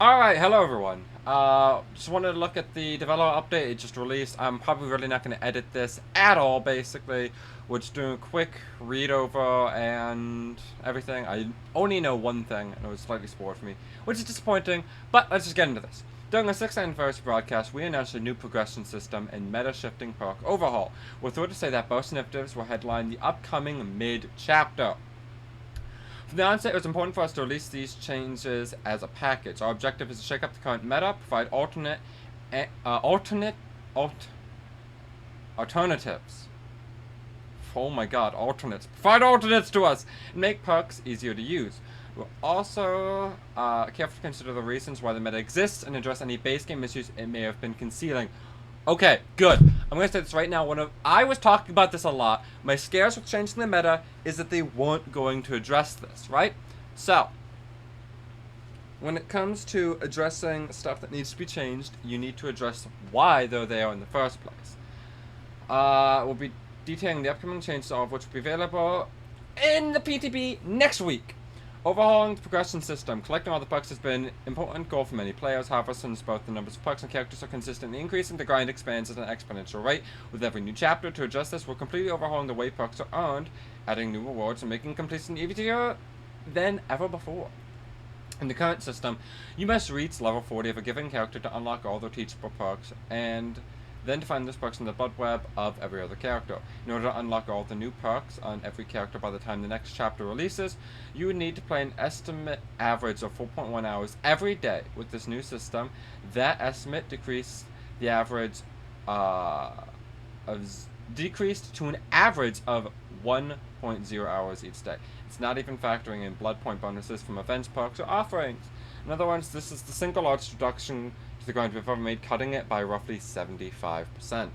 Alright, hello everyone. Just wanted to look at the developer update it just released. I'm probably really not going to edit this at all, basically. We're just doing a quick read over and everything. I only know one thing, and it was slightly spoiled for me, which is disappointing, but let's just get into this. During the 6th anniversary broadcast, we announced a new progression system and meta-shifting perk overhaul. We're thrilled to say that both initiatives will headline the upcoming mid-chapter. From the onset, it was important for us to release these changes as a package. Our objective is to shake up the current meta, provide alternatives. Oh my god, alternates. Provide alternates to us and make perks easier to use. We'll also carefully consider the reasons why the meta exists and address any base game issues it may have been concealing. Okay, good. I'm gonna say this right now. I was talking about this a lot. My scares with changing the meta is that they weren't going to address this, right? So, when it comes to addressing stuff that needs to be changed, you need to address why they're there in the first place. We'll be detailing the upcoming changes, all of which will be available in the PTB next week. Overhauling the progression system. Collecting all the perks has been an important goal for many players. However, since both the numbers of perks and characters are consistently increasing, the grind expands at an exponential rate with every new chapter. To adjust this, we're completely overhauling the way perks are earned, adding new rewards, and making completion easier than ever before. In the current system, you must reach level 40 of a given character to unlock all the teachable perks, and then to find those perks in the blood web of every other character. In order to unlock all the new perks on every character by the time the next chapter releases, you would need to play an estimate average of 4.1 hours every day. With this new system, that estimate decreased the average decreased to an average of 1.0 hours each day. It's not even factoring in blood point bonuses from events, perks, or offerings. In other words, this is the single largest reduction to the grind we've ever made, cutting it by roughly 75%.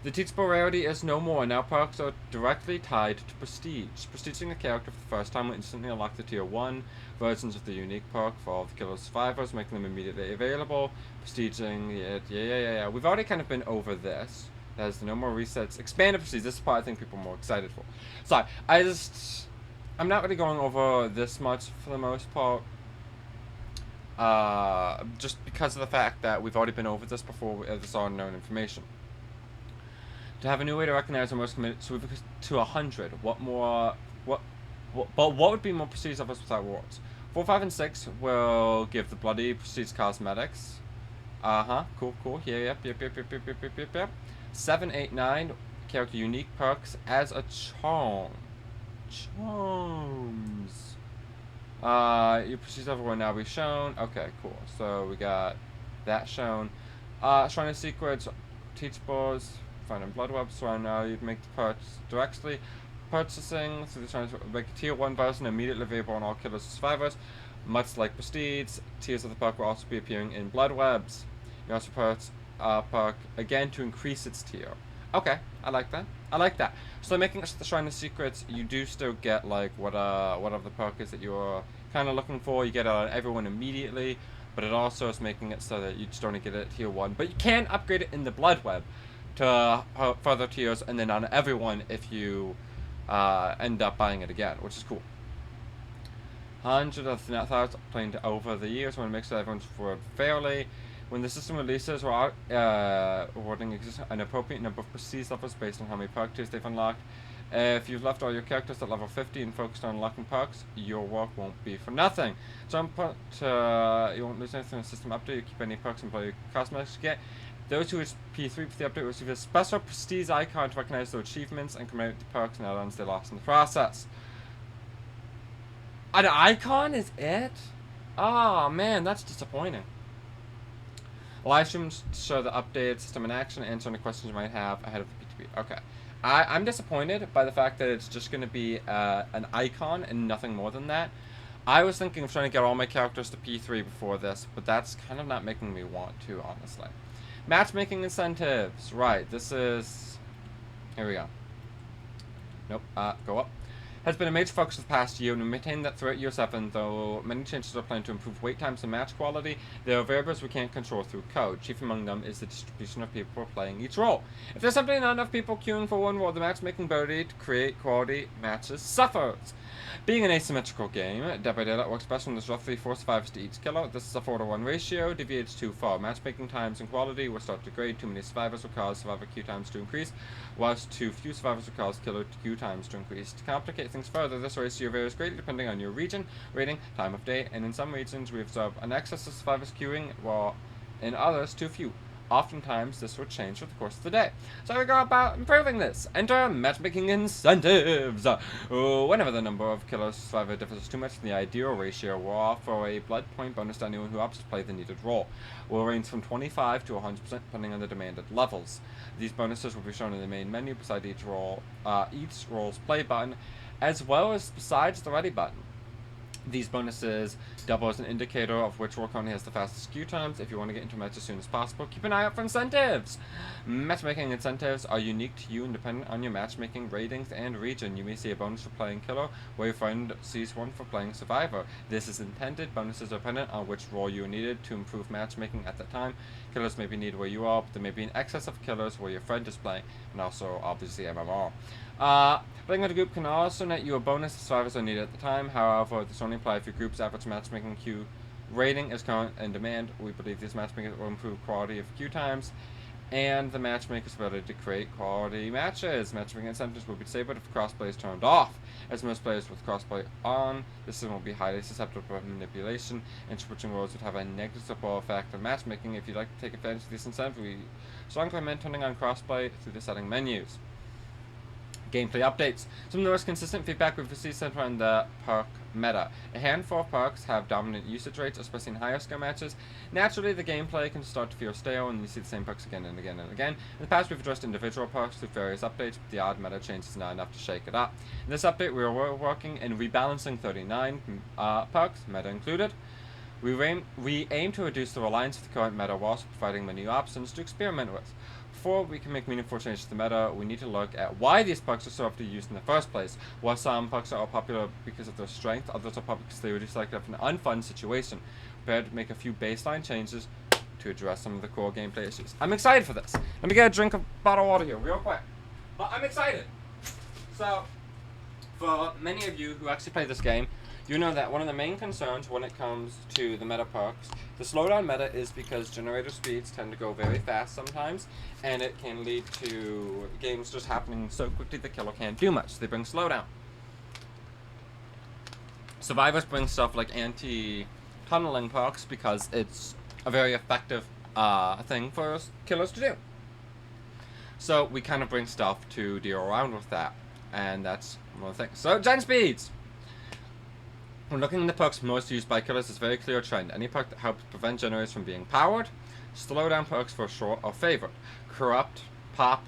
The teachable rarity is no more. Now perks are directly tied to prestige. Prestiging a character for the first time will instantly unlock the tier 1 versions of the unique perk for all the killer survivors, making them immediately available. Prestiging it, yeah. We've already kind of been over this. There's no more resets. Expanded prestige, this is the part I think people are more excited for. Sorry, I'm not really going over this much for the most part. Just because of the fact that we've already been over this before this all known information. To have a new way to recognize the most committed, so we've to 100. What would be more prestige of us without rewards? 4, 5, and 6 will give the bloody prestige cosmetics. Cool. Yeah, yep. 7, 8, 9, character unique perks as a charm. Charms. Your prestige level will now be shown. Okay, cool. So we got that shown. Shrine of Secrets, teachables, find in blood webs. So now you'd make the parts directly. Purchasing through the shrine, make a tier 1 version immediately available on all killers and survivors. Much like prestige, tiers of the perk will also be appearing in blood webs. You also purchase perk again to increase its tier. Okay, I like that. So making the Shrine of Secrets, you do still get like whatever the perk is that you're kind of looking for. You get it on everyone immediately, but it also is making it so that you just only get it at tier 1. But you can upgrade it in the blood web to further tiers, and then on everyone if you end up buying it again, which is cool. Hundreds of thousands playing over the years. Want to make sure everyone's rewarded fairly. When the system releases, we're awarding an appropriate number of prestige levels based on how many perk tiers they've unlocked. If you've left all your characters at level 50 and focused on unlocking perks, your work won't be for nothing. Jump you won't lose anything in the system update. You keep any perks and play cosmetics you get. Those who reach P3 for the update will receive a special prestige icon to recognize their achievements and commemorate the perks and add-ons they lost in the process. An icon is it? Oh man, that's disappointing. Live streams show the updated system in action and answer any questions you might have ahead of the PTB. Okay. I'm disappointed by the fact that it's just going to be an icon and nothing more than that. I was thinking of trying to get all my characters to P3 before this, but that's kind of not making me want to, honestly. Matchmaking incentives. Right, this is... Here we go. Nope, go up. Has been a major focus of the past year, and we maintain that throughout year 7, though many changes are planned to improve wait times and match quality, there are variables we can't control through code. Chief among them is the distribution of people playing each role. If there's simply not enough people queuing for one role, the matchmaking ability to create quality matches suffers. Being an asymmetrical game, Dead by Daylight works best when there's roughly 4 survivors to each killer. This is a 4-to-1 ratio, deviates too far. Matchmaking times and quality will start to degrade. Too many survivors will cause survivor queue times to increase, whilst too few survivors will cause killer queue times to increase. To complicate things further, this ratio varies greatly depending on your region, rating, time of day, and in some regions we observe an excess of survivors queuing, while in others too few. Oftentimes, this will change with the course of the day. So we go about improving this. Enter matchmaking incentives. Whenever the number of killer survivor differs too much from the ideal ratio, we'll offer a blood point bonus to anyone who opts to play the needed role. Will range from 25 to 100% depending on the demanded levels. These bonuses will be shown in the main menu beside each role's play button, as well as besides the ready button. These bonuses double as an indicator of which role currently has the fastest queue times. If you want to get into a match as soon as possible, keep an eye out for incentives. Matchmaking incentives are unique to you and dependent on your matchmaking ratings and region. You may see a bonus for playing killer, where your friend sees one for playing survivor. This is intended. Bonuses are dependent on which role you needed to improve matchmaking at the time. Killers may be needed where you are, but there may be an excess of killers where your friend is playing, and also obviously MMR. Playing with a group can also net you a bonus if survivors are needed at the time. However, this only applies if your group's average matchmaking queue rating is current and demand. We believe these matchmakers will improve quality of queue times and the matchmaker's ability to create quality matches. Matchmaking incentives will be disabled if crossplay is turned off. As most players with crossplay on, this system will be highly susceptible to manipulation, and switching roles would have a negligible effect on matchmaking. If you'd like to take advantage of these incentives, we strongly recommend turning on crossplay through the setting menus. Gameplay updates. Some of the most consistent feedback we've received centered on the perk meta. A handful of perks have dominant usage rates, especially in higher skill matches. Naturally, the gameplay can start to feel stale and you see the same perks again and again and again. In the past, we've addressed individual perks through various updates, but the odd meta change is not enough to shake it up. In this update, we are working in rebalancing 39 perks, meta included. We aim to reduce the reliance of the current meta whilst providing many options to experiment with. Before we can make meaningful changes to the meta, we need to look at why these perks are so often used in the first place. While some perks are popular because of their strength, others are popular because they reduce the likelihood of an unfun situation. Prepared to make a few baseline changes to address some of the core gameplay issues. I'm excited for this. Let me get a drink of bottled water here real quick. But I'm excited. So, for many of you who actually play this game, you know that one of the main concerns when it comes to the meta perks, the slowdown meta, is because generator speeds tend to go very fast sometimes, and it can lead to games just happening so quickly the killer can't do much. They bring slowdown. Survivors bring stuff like anti-tunneling perks because it's a very effective thing for killers to do. So we kind of bring stuff to deal around with that, and that's one of the things. So gen speeds! When looking at the perks most used by killers, it's a very clear trend. Any perk that helps prevent generators from being powered, slowdown perks for sure are favored. Corrupt, Pop,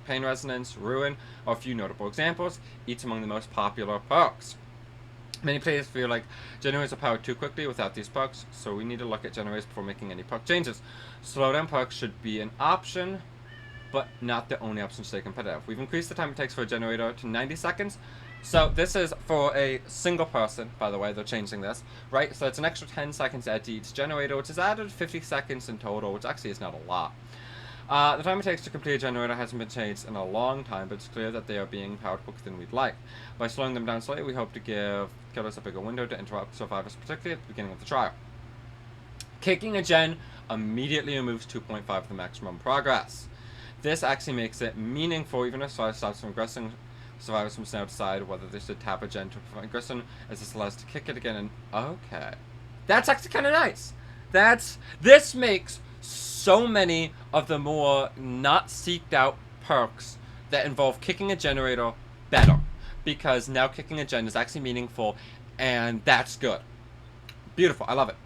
Pain Resonance, Ruin are a few notable examples, each among the most popular perks. Many players feel like generators are powered too quickly without these perks, so we need to look at generators before making any perk changes. Slowdown perks should be an option, but not the only option to stay competitive. We've increased the time it takes for a generator to 90 seconds. So this is for a single person, by the way, they're changing this, right? So it's an extra 10 seconds added to each generator, which is added 50 seconds in total, which actually is not a lot. The time it takes to complete a generator hasn't been changed in a long time, but it's clear that they are being powered quicker than we'd like. By slowing them down slightly, we hope to give killers a bigger window to interrupt survivors, particularly at the beginning of the trial. Kicking a gen immediately removes 2.5 of the maximum progress. This actually makes it meaningful even if survivors stops from aggressing. Survivors must now decide whether they should tap a gen to prevent aggression, as this allows to kick it again and... Okay. That's actually kind of nice. This makes so many of the more not seeked out perks that involve kicking a generator better. Because now kicking a gen is actually meaningful, and that's good. Beautiful. I love it.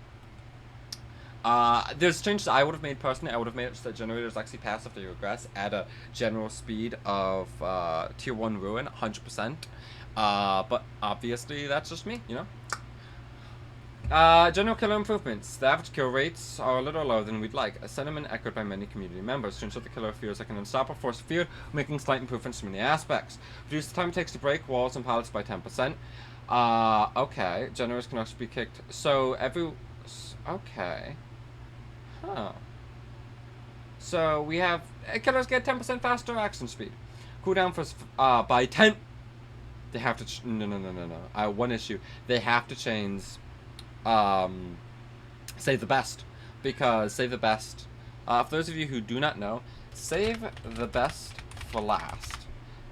There's changes I would have made personally. I would have made it so that generators actually pass after you regress at a general speed of tier 1 Ruin, 100%. But obviously that's just me, you know. General killer improvements. The average kill rates are a little lower than we'd like, a sentiment echoed by many community members. To ensure the killer feels like an unstoppable force of fear, we're making slight improvements to many aspects. Reduce the time it takes to break walls and pallets by 10%. Okay. Generators can also be kicked. So okay. Huh. So we have killers get 10% faster action speed. Cooldown for by 10. They have to... no. One issue. They have to change... Um, Save the Best. Because Save the Best... for those of you who do not know, Save the Best for Last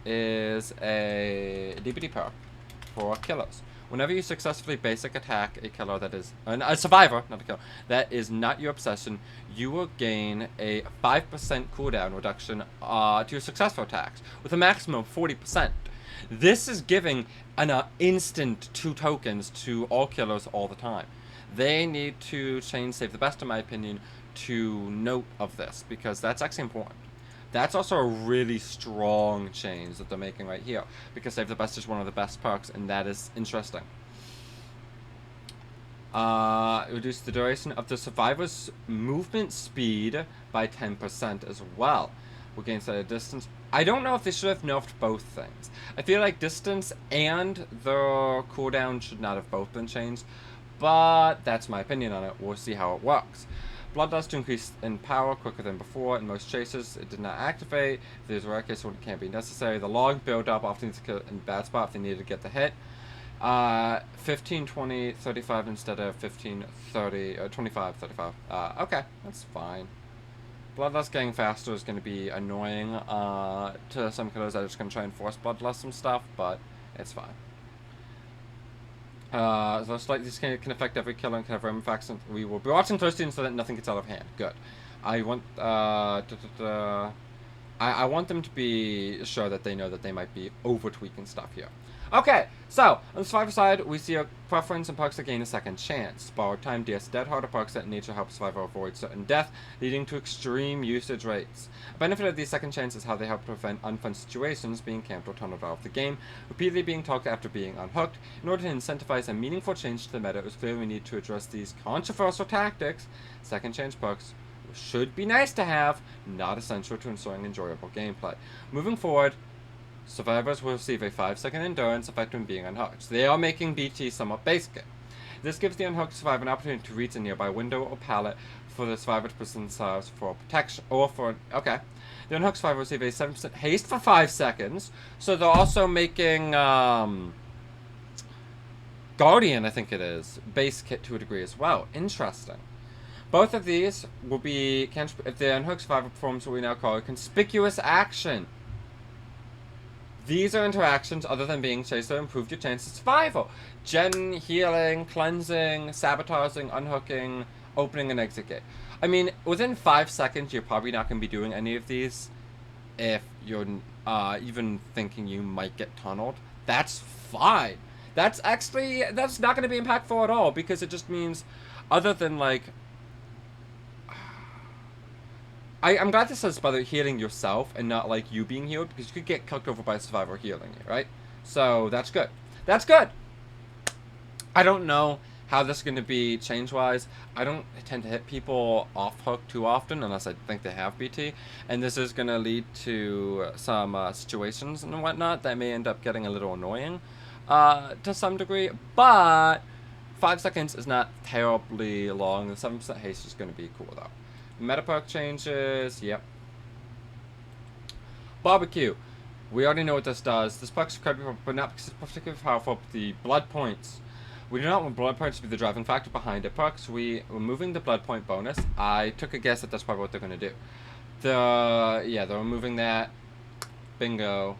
is a DPD perk for killers. Whenever you successfully basic attack a killer that is... a survivor, not a killer, that is not your obsession, you will gain a 5% cooldown reduction to your successful attacks, with a maximum of 40%. This is giving an instant 2 tokens to all killers all the time. They need to change Save the Best, in my opinion, to note of this, because that's actually important. That's also a really strong change that they're making right here, because Save the Best is one of the best perks, and that is interesting. Reduce the duration of the survivor's movement speed by 10% as well. We'll gain slight distance. I don't know if they should have nerfed both things. I feel like distance and the cooldown should not have both been changed, but that's my opinion on it. We'll see how it works. Bloodlust to increase in power quicker than before. In most chases, it did not activate. If there's a rare case when it can't be necessary. The long build-up often needs to kill in bad spot if they needed to get the hit. 15, 20, 35 instead of 15, 30, 25, 35. Okay, that's fine. Bloodlust getting faster is going to be annoying to some killers that are just going to try and force Bloodlust some stuff, but it's fine. So slight this can affect every killer and can have random facts. We will be watching closely so that nothing gets out of hand. Good. I want I want them to be sure that they know that they might be over tweaking stuff here. Okay, so on the survivor side, we see a preference in perks that gain a second chance. Borrowed time, DS Dead Hard are perks that in nature help survivor avoid certain death, leading to extreme usage rates. A benefit of these second chances is how they help prevent unfun situations, being camped or tunneled out of the game, repeatedly being talked after being unhooked. In order to incentivize a meaningful change to the meta, it was clear we need to address these controversial tactics. Second chance perks should be nice to have, not essential to ensuring enjoyable gameplay. Moving forward, survivors will receive a 5-second endurance effect when being unhooked. So they are making BT somewhat basic. This gives the unhooked survivor an opportunity to reach a nearby window or pallet for the survivor to position themselves for protection, or for... Okay. The unhooked survivor will receive a 7% haste for 5 seconds. So they're also making, Guardian, I think it is, base kit to a degree as well. Interesting. Both of these will be... If the unhooked survivor performs what we now call a conspicuous action. These are interactions other than being chased that improve your chance of survival. Gen, healing, cleansing, sabotaging, unhooking, opening an exit gate. I mean, within 5 seconds, you're probably not going to be doing any of these if you're even thinking you might get tunneled. That's fine. That's not going to be impactful at all, because it just means, other than, like... I'm glad this says about healing yourself and not like you being healed, because you could get cooked over by a survivor healing you, right? So that's good. That's good! I don't know how this is going to be change-wise. I don't tend to hit people off-hook too often unless I think they have BT. And this is going to lead to some situations and whatnot that may end up getting a little annoying to some degree. But 5 seconds is not terribly long. The 7% haste is going to be cool, though. Meta perk changes, yep. Barbecue. We already know what this does. This perk is incredibly, but not particularly powerful. The blood points. We do not want blood points to be the driving factor behind it. Perks, we removing the blood point bonus. I took a guess that that's probably what they're going to do. They're removing that. Bingo.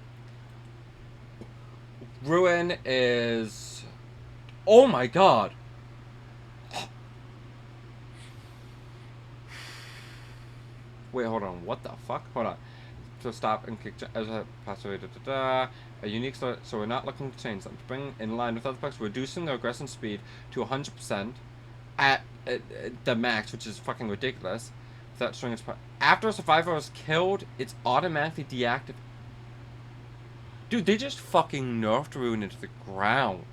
Ruin is... Oh my god! Wait, hold on. What the fuck? Hold on. So stop and kick as a passive. A unique so we're not looking to change them. To bring in line with other perks, reducing their aggression speed to 100% at the max, which is fucking ridiculous. Without showing its after a survivor is killed, it's automatically deactivated. Dude, they just fucking nerfed Ruin into the ground.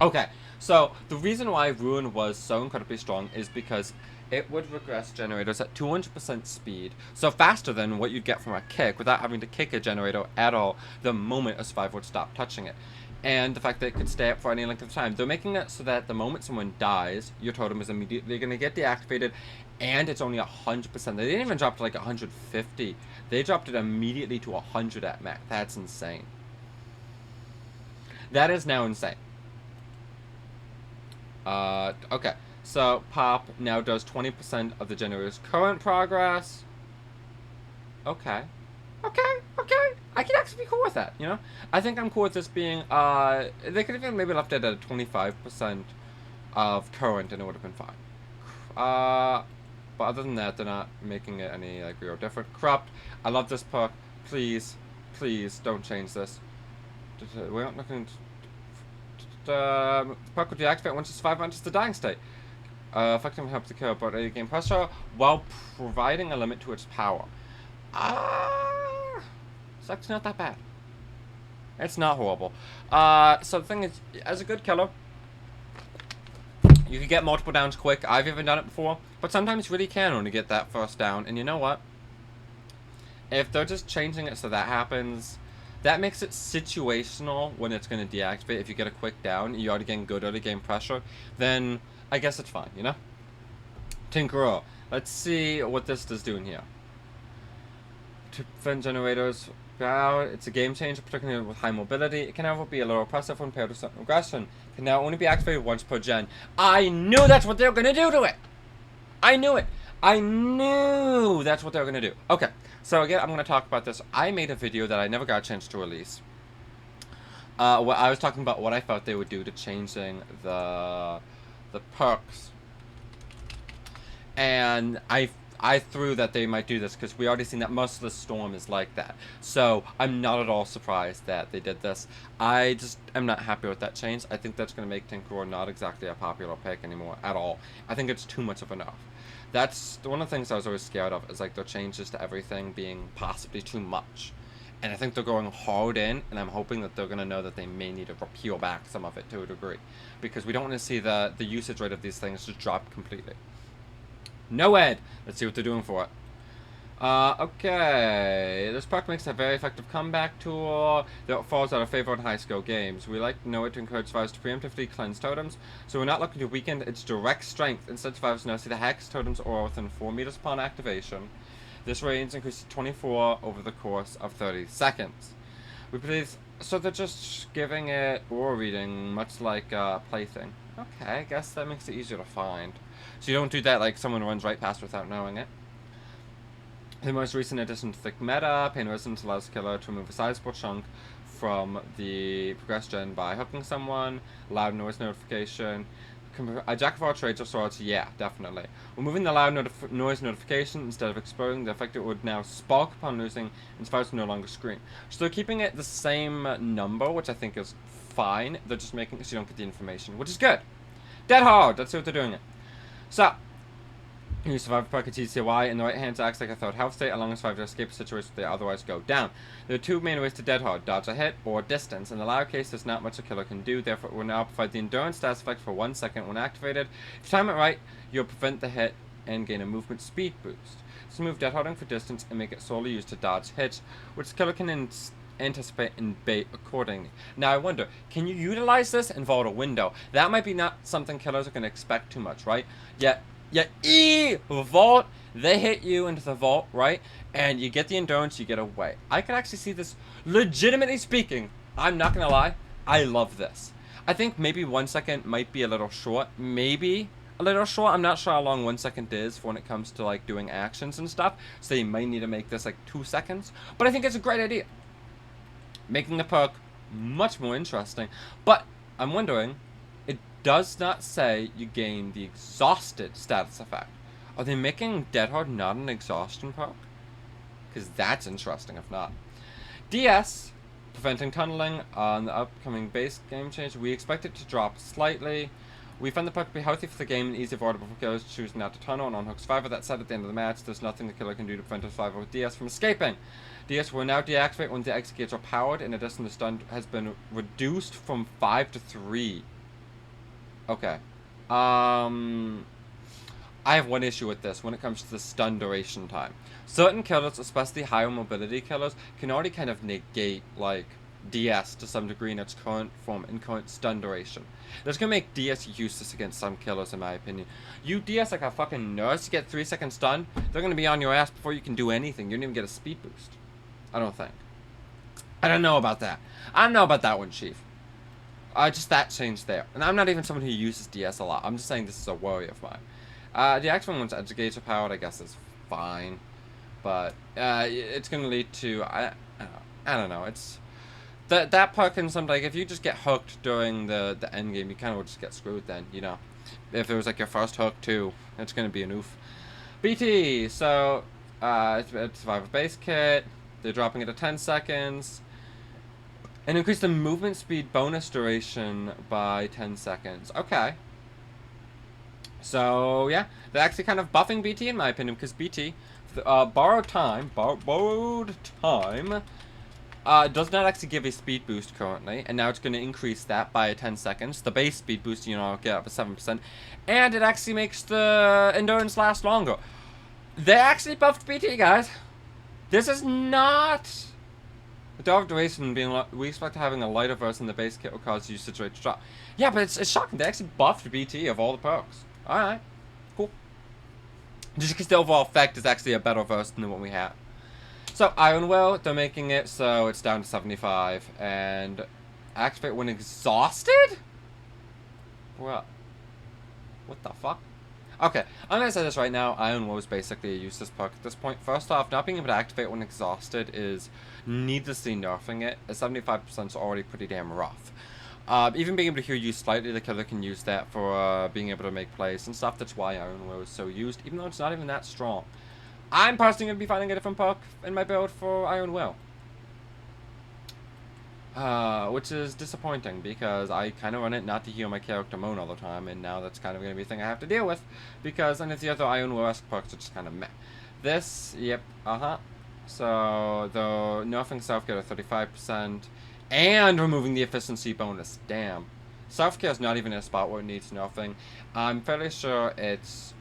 Okay, so the reason why Ruin was so incredibly strong is because it would regress generators at 200% speed, so faster than what you'd get from a kick, without having to kick a generator at all the moment a survivor would stop touching it. and the fact that it could stay up for any length of time. They're making it so that the moment someone dies, your totem is immediately going to get deactivated, and it's only 100%. They didn't even drop to like 150. They dropped it immediately to 100 at max. That's insane. That is now insane. Okay. So, Pop now does 20% of the generator's current progress. Okay. Okay. I can actually be cool with that, you know? I think I'm cool with this being, they could have even maybe left it at 25% of current and it would have been fine. But other than that, they're not making it any, like, real different. Corrupt. I love this perk. Please, don't change this. We're not looking the perk will deactivate once it's 5 enters the dying state. Effectively helps the kill but gain pressure while providing a limit to its power. It's actually not that bad. It's not horrible. So the thing is, as a good killer, you can get multiple downs quick. I've even done it before, but sometimes you really can only get that first down. And you know what? If they're just changing it so that happens, that makes it situational when it's going to deactivate. If you get a quick down, you already getting good early game pressure, then I guess it's fine, you know? Tinkerer. Let's see what this is doing here. To prevent generators, it's a game changer, particularly with high mobility. It can however be a little oppressive when paired with certain aggression. It can now only be activated once per gen. I knew that's what they were going to do to it! I knew it! I knew that's what they were going to do. Okay, so again, I'm going to talk about this. I made a video that I never got a chance to release. I was talking about what I thought they would do to changing the perks. And I threw that they might do this because we already seen that Merciless Storm is like that. So I'm not at all surprised that they did this. I just am not happy with that change. I think that's going to make Tinkerer not exactly a popular pick anymore at all. I think it's too much of enough. That's one of the things I was always scared of, is like their changes to everything being possibly too much. And I think they're going hard in, and I'm hoping that they're going to know that they may need to repeal back some of it to a degree. Because we don't want to see the usage rate of these things just drop completely. No Ed! Let's see what they're doing for it. Okay. This perk makes a very effective comeback tool that falls out of favor in high-skill games. We like to know it to encourage survivors to preemptively cleanse totems, so we're not looking to weaken its direct strength. Instead, survivors now see the hex totems aura within 4 meters upon activation. This range increases to 24 over the course of 30 seconds. We believe, so they're just giving it aura reading, much like Plaything. Okay, I guess that makes it easier to find. So you don't do that like someone runs right past without knowing it. The most recent addition to Thick Meta, Pain Resistance allows the killer to remove a sizable chunk from the progress gen by hooking someone. Loud noise notification. A jack of all trades of sorts, yeah, definitely. Removing the loud noise notification instead of exploding, the effect it would now spark upon losing, and survivors no longer scream. So they're keeping it the same number, which I think is fine. They're just making it so you don't get the information, which is good. Dead hard, let's see what they're doing it. So, you survive perk TCY in the right hand acts like a third health state, allowing a survivor to escape a situation they otherwise go down. There are two main ways to dead hard: dodge a hit or distance. In the latter case, there's not much a killer can do, therefore it will now provide the endurance status effect for 1 second when activated. If you time it right, you'll prevent the hit and gain a movement speed boost. So move dead harding for distance and make it solely used to dodge hits, which the killer can anticipate and bait accordingly. Now I wonder, can you utilize this in Vault or Window? That might be not something killers are going to expect too much, right? Yet Vault, they hit you into the vault, right? And you get the endurance, you get away. I could actually see this, legitimately speaking, I'm not going to lie, I love this. I think maybe 1 second might be a little short. Maybe a little short. I'm not sure how long 1 second is when it comes to like doing actions and stuff. So you might need to make this like 2 seconds. But I think it's a great idea. Making the perk much more interesting. But I'm wondering, it does not say you gain the exhausted status effect. Are they making Dead Hard not an exhaustion perk? Because that's interesting if not. DS, preventing tunneling on the upcoming base game change. We expect it to drop slightly. We find the perk to be healthy for the game and easy avoidable for killers choosing not to tunnel and unhook survivor. That said, at the end of the match, there's nothing the killer can do to prevent a survivor with DS from escaping. DS will now deactivate when the exit gates are powered. In addition, the stun has been reduced from 5 to 3. Okay. I have one issue with this when it comes to the stun duration time. Certain killers, especially higher mobility killers, can already kind of negate, like, DS to some degree in its current form and current stun duration. That's gonna make DS useless against some killers, in my opinion. You DS like a fucking nurse, you get 3-second stun, they're gonna be on your ass before you can do anything. You don't even get a speed boost. I don't think. I don't know about that. I don't know about that one, Chief. Just that change there. And I'm not even someone who uses DS a lot. I'm just saying this is a worry of mine. The X-Men one's educator powered, I guess, is fine. But it's going to lead to... I don't know. It's... That part can sometimes... Like, if you just get hooked during the end game, you kind of will just get screwed then, you know. If it was like your first hook, too, it's going to be an oof. BT! So, it's a Survivor base kit. They're dropping it to 10 seconds. And increase the movement speed bonus duration by 10 seconds. Okay. So, yeah. They're actually kind of buffing BT, in my opinion, because BT, borrowed time, does not actually give a speed boost currently. And now it's going to increase that by 10 seconds. The base speed boost, you know, get up to 7%. And it actually makes the endurance last longer. They actually buffed BT, guys. This is not... The Dark Duration being we expect having a lighter version in the base kit will cause usage rate to drop. Yeah, but it's shocking. They actually buffed BT of all the perks. Alright. Cool. Just because the overall effect is actually a better version than what we have. So, Iron Will, they're making it so it's down to 75. And activate when exhausted? What? What the fuck? Okay, I'm gonna say this right now. Iron Will is basically a useless perk at this point. First off, not being able to activate when exhausted is needlessly nerfing it. At 75% is already pretty damn rough. Even being able to heal you slightly, the killer can use that for being able to make plays and stuff. That's why Iron Will is so used, even though it's not even that strong. I'm personally going to be finding a different perk in my build for Iron Will. Which is disappointing, because I kind of run it not to heal my character Moan all the time, and now that's kind of going to be a thing I have to deal with, because any of the other Iron Will-esque perks are just kind of meh. This, yep, so, the nerfing self-care at 35%, and removing the efficiency bonus, damn. Self-care is not even in a spot where it needs nerfing. I'm fairly sure it's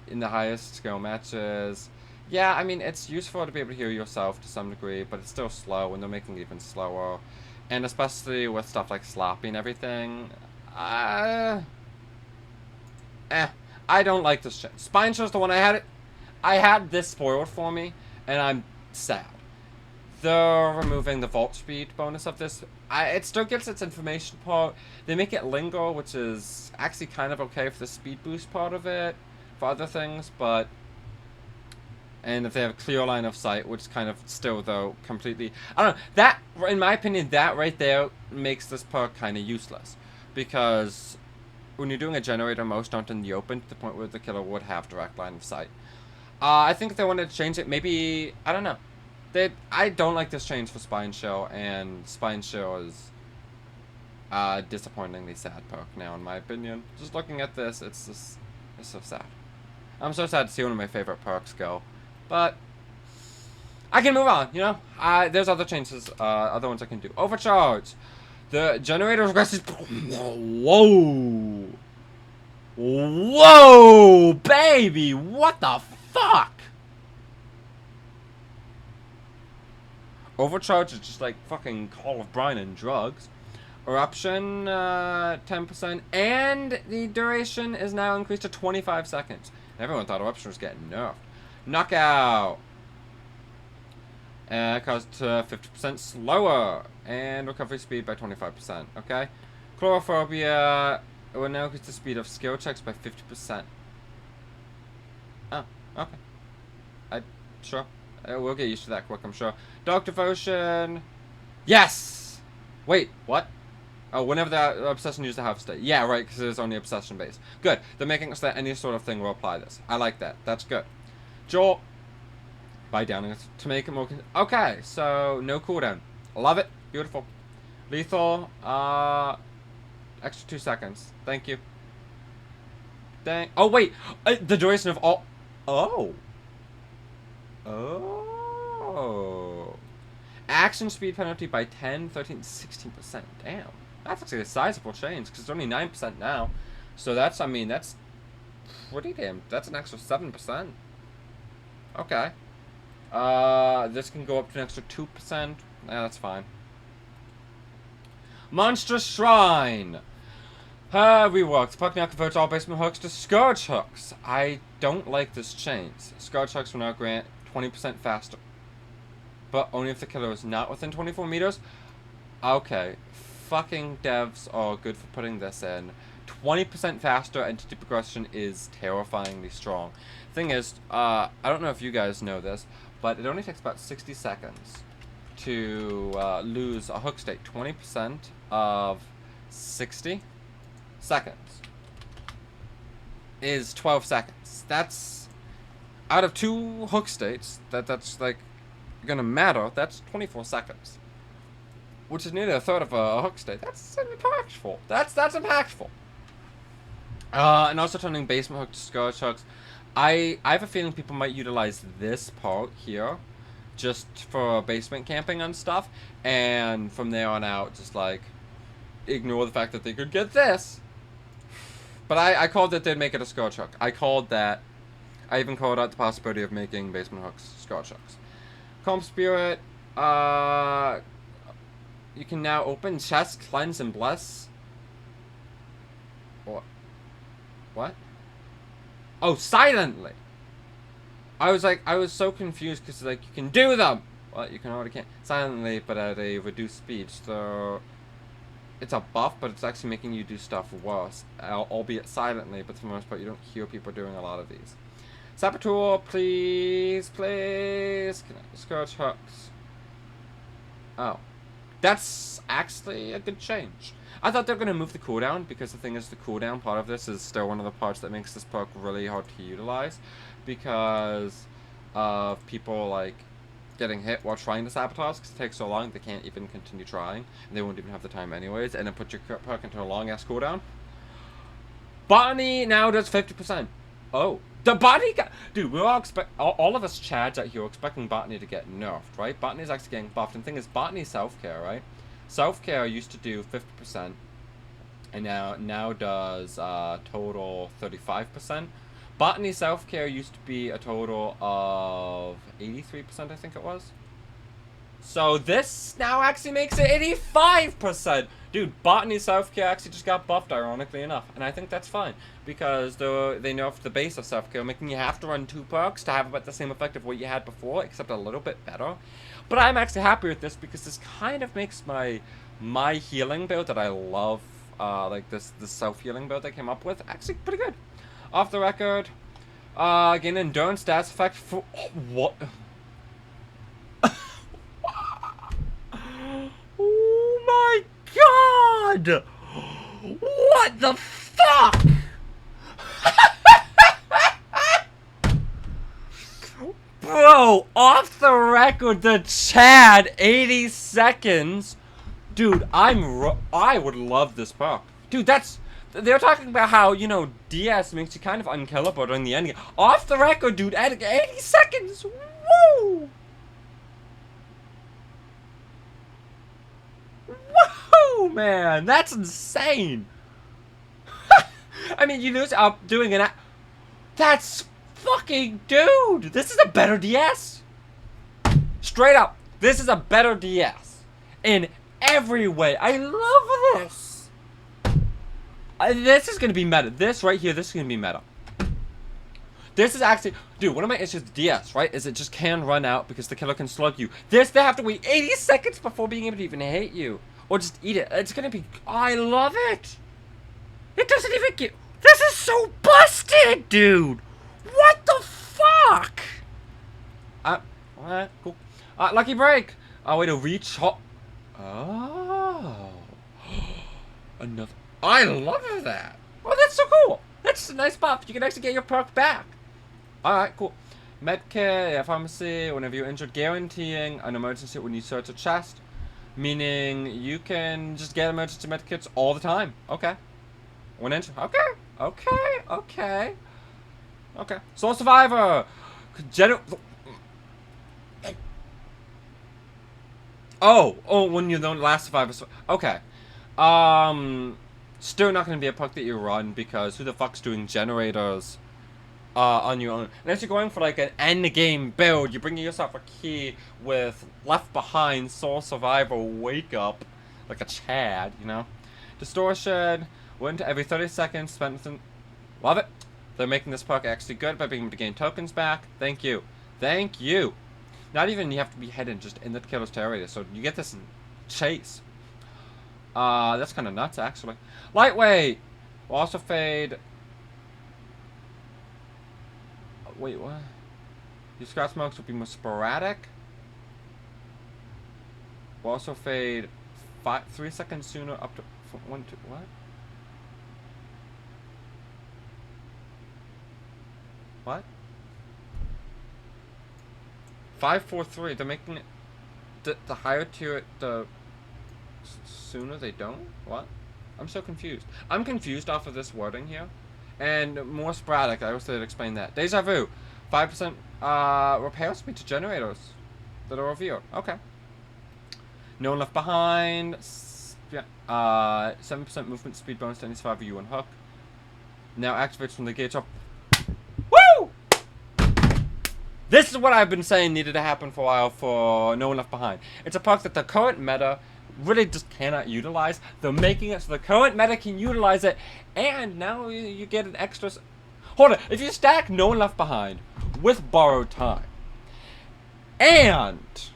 in the highest skill matches. Yeah, I mean, it's useful to be able to heal yourself to some degree, but it's still slow, and they're making it even slower. And especially with stuff like Sloppy and everything, I don't like this shit. Spine Show's the one I had this spoiled for me, and I'm sad. They're removing the vault speed bonus of this. It still gets its information part. They make it linger, which is actually kind of okay for the speed boost part of it, for other things, but... And if they have a clear line of sight, which kind of still, though, completely... I don't know. That, in my opinion, that right there makes this perk kind of useless. Because when you're doing a generator, most aren't in the open to the point where the killer would have direct line of sight. I think if they wanted to change it, maybe... I don't know. I don't like this change for Spine Shell, and Spine Shell is disappointingly sad perk now, in my opinion. Just looking at this, it's so sad. I'm so sad to see one of my favorite perks go. But I can move on, you know? There's other changes, other ones I can do. Overcharge! The generator regresses... Whoa! Whoa! Baby! What the fuck? Overcharge is just like fucking Call of Brine and drugs. Eruption, 10%. And the duration is now increased to 25 seconds. Everyone thought Eruption was getting nerfed. Knockout. Caused 50% slower. And recovery speed by 25%. Okay. Chlorophobia will now increase the speed of skill checks by 50%. Oh, okay. Sure. We'll get used to that quick, I'm sure. Dark Devotion. Yes! Wait, what? Oh, whenever the obsession uses the half state. Yeah, right, because it is only obsession based. Good. They're making it so that any sort of thing will apply this. I like that. That's good. Jolt. By downing it to make it more... Okay, so no cooldown. Love it. Beautiful. Lethal. Extra 2 seconds. Thank you. Dang. Oh, wait. The duration of all... Oh. Oh. Action speed penalty by 10, 13, 16%. Damn. That's actually a sizable change, because it's only 9% now. So that's, I mean, that's pretty damn... That's an extra 7%. Okay. This can go up to an extra 2%. That's fine. Monster Shrine. Reworked. Puck now converts all basement hooks to Scourge hooks. I don't like this change. Scourge hooks will now grant 20% faster. But only if the killer is not within 24 meters. Okay. Fucking devs are good for putting this in. 20% faster entity progression is terrifyingly strong. Thing is, I don't know if you guys know this, but it only takes about 60 seconds to lose a hook state. 20% of 60 seconds is 12 seconds. That's out of 2 hook states that's like gonna matter. That's 24 seconds, which is nearly a third of a hook state. That's impactful. That's impactful. And also turning basement hook to Scourge hooks. I have a feeling people might utilize this part here just for basement camping and stuff, and from there on out just like ignore the fact that they could get this. But I called that they'd make it a Scourge hook. I even called out the possibility of making basement hooks Scourge hooks. Calm Spirit, you can now open chest, cleanse, and bless. What? Oh, silently! I was so confused because like you can do them! Well, you can already can't. Silently, but at a reduced speed, so it's a buff, but it's actually making you do stuff worse, albeit silently, but for the most part you don't hear people doing a lot of these. Saboteur, please, please. Scourge hooks. Oh. That's actually a good change. I thought they were going to move the cooldown, because the thing is the cooldown part of this is still one of the parts that makes this perk really hard to utilize, because of people like getting hit while trying to sabotage, because it takes so long they can't even continue trying, and they won't even have the time anyways, and it puts your perk into a long ass cooldown. Botany now does 50%. Oh. The botany got... Dude, we're all of us chads out here are expecting botany to get nerfed, right? Botany is actually getting buffed, and the thing is, botany self-care, right? Self-care used to do 50%, and now does total 35%. Botany self-care used to be a total of 83%, I think it was. So this now actually makes it 85%! Dude, botany self-care actually just got buffed, ironically enough. And I think that's fine, because they nerfed the base of self-care, making you have to run 2 perks to have about the same effect of what you had before, except a little bit better. But I'm actually happy with this, because this kind of makes my healing build that I love, like this self-healing build I came up with, actually pretty good. Off the record, again, endurance stats effect for... what? Oh my god! What the fuck? Bro, off the record, the Chad, 80 seconds. Dude, I would love this perk. Dude, they're talking about how, you know, DS makes you kind of unkillable during the endgame. Off the record, dude, at 80 seconds. Woo! Woohoo, man, that's insane. I mean, you lose up doing an. That's fucking dude. This is a better DS. Straight up, this is a better DS in every way. I love this. This is gonna be meta. This right here, this is gonna be meta. This is actually, dude, one of my issues with DS, right, is it just can run out because the killer can slug you. This, they have to wait 80 seconds before being able to even hit you. Or just eat it. It's gonna be, I love it. It doesn't even get, this is so busted, dude. What the fuck? Alright, cool. Lucky break. Way to reach hot. Oh. Another, I love that. Oh, that's so cool. That's a nice buff. You can actually get your perk back. Alright, cool. Medkit, pharmacy, whenever you're injured, guaranteeing an emergency when you search a chest. Meaning you can just get emergency medkits all the time. Okay. One inch. Okay. Okay. Okay. Okay. Soul Survivor. Oh, when you're the last survivor. Okay. Still not going to be a perk that you run, because who the fuck's doing generators on your own. Unless you're going for like an end game build, you're bringing yourself a key with Left Behind, Soul Survivor, Wake Up, like a Chad, you know. Distortion, went every 30 seconds, spent within. Love it. They're making this perk actually good by being able to gain tokens back. Thank you. Thank you. Not even you have to be hidden, just in the killer's territory. So you get this in chase. That's kind of nuts, actually. Lightweight. Will also fade. Wait, what? These scratch marks will be more sporadic. Will also fade 3 seconds sooner up to 1 to what? What? 5, 4, 3. They're making it the higher tier, the sooner they don't. What? I'm so confused. I'm confused off of this wording here, and more sporadic. I wish they'd explain that. Deja vu, 5% repair speed to generators that are revealed. Okay. No one left behind. 7% movement speed bonus to any survivor you unhook. Now activates from the gates up. Woo! This is what I've been saying needed to happen for a while for No One Left Behind. It's a perk that the current meta really just cannot utilize. They're making it so the current meta can utilize it, and now you get an extra. Hold on, if you stack No One Left Behind with Borrowed Time and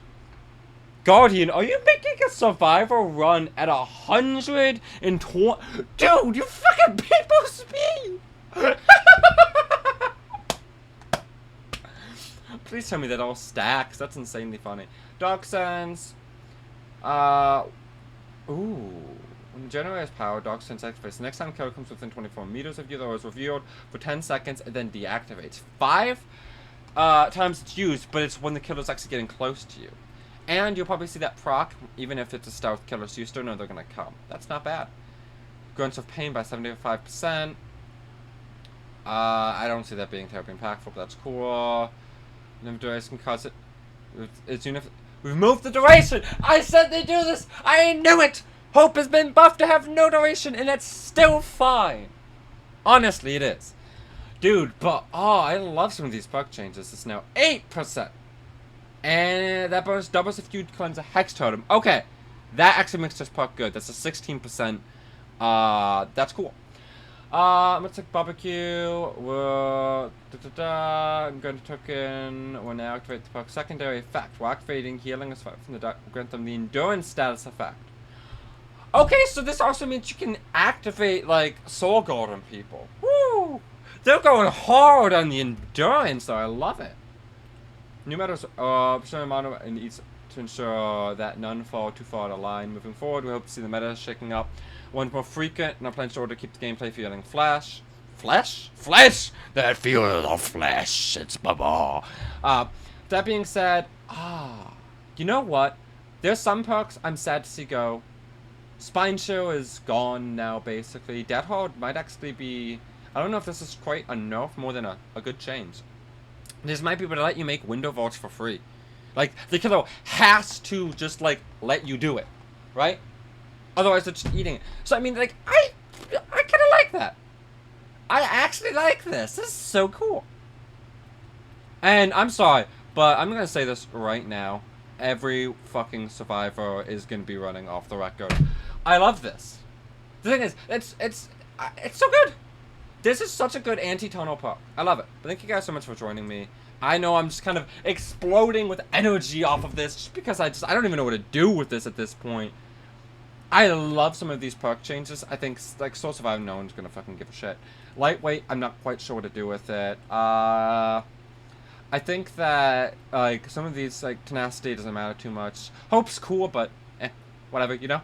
Guardian, are you making a survivor run at 120? Dude, you fucking people speed! Please tell me that all stacks. That's insanely funny. Dark Sense. Ooh. When the generator has power, Dark Sense activates. The next time killer comes within 24 meters of you, though, is revealed for 10 seconds and then deactivates. 5 times it's used, but it's when the killer's actually getting close to you. And you'll probably see that proc, even if it's a stealth killer, so you still know they're gonna come. That's not bad. Grunts of Pain by 75%. I don't see that being terribly impactful, but that's cool. Never duration can cause it. We've moved the duration! I said they do this! I knew it! Hope has been buffed to have no duration, and it's still fine. Honestly, it is. Dude, but, I love some of these perk changes. It's now 8%. And that bonus doubles if you cleanse a Hex Totem. Okay, that actually makes this perk good. That's a 16%. That's cool. Let's take barbecue. I'm going to token. We'll now activate the perk secondary effect. We're activating healing as from the dark. Grant them the endurance status effect. Okay, so this also means you can activate like Soul Golden people. Woo! They're going hard on the endurance, though. I love it. New metas percent amount in each to ensure that none fall too far out of line. Moving forward, we hope to see the meta shaking up once more frequent, and our plans in order to keep the gameplay feeling flesh. That feels of flesh. It's baba. That being said, you know what? There's some perks I'm sad to see go. Spine Chill is gone now, basically. Dead Hard might actually be. I don't know if this is quite a nerf more than a good change. This might be able to let you make window vaults for free. Like, the killer has to just, like, let you do it. Right? Otherwise, they're just eating it. So, I mean, like, I kind of like that. I actually like this. This is so cool. And I'm sorry, but I'm going to say this right now. Every fucking survivor is going to be running off the record. I love this. The thing is, it's so good. This is such a good anti-tonal perk. I love it. But thank you guys so much for joining me. I know I'm just kind of exploding with energy off of this just because I don't even know what to do with this at this point. I love some of these perk changes. I think, like, Soul Survivor, no one's gonna fucking give a shit. Lightweight, I'm not quite sure what to do with it. I think that, like, some of these, like, tenacity doesn't matter too much. Hope's cool, but, whatever, you know?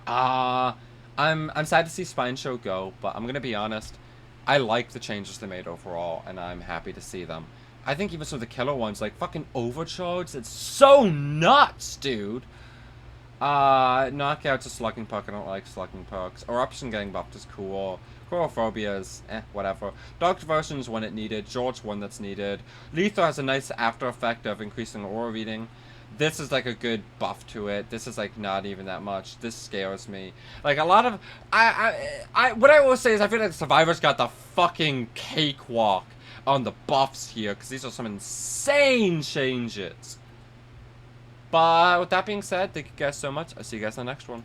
I'm sad to see Spine Show go, but I'm gonna be honest. I like the changes they made overall, and I'm happy to see them. I think even some of the killer ones, like fucking Overcharge, it's so nuts, dude. Knockout's a slugging perk. I don't like slugging perks. Eruption getting buffed is cool. Chorophobia is, whatever. Dark Diversion's when it needed. George one that's needed. Lethal has a nice after effect of increasing aura reading. This is like a good buff to it. This is like not even that much. This scares me. Like a lot of, what I will say is I feel like Survivor's got the fucking cakewalk on the buffs here, because these are some insane changes. But with that being said, thank you guys so much. I'll see you guys in the next one.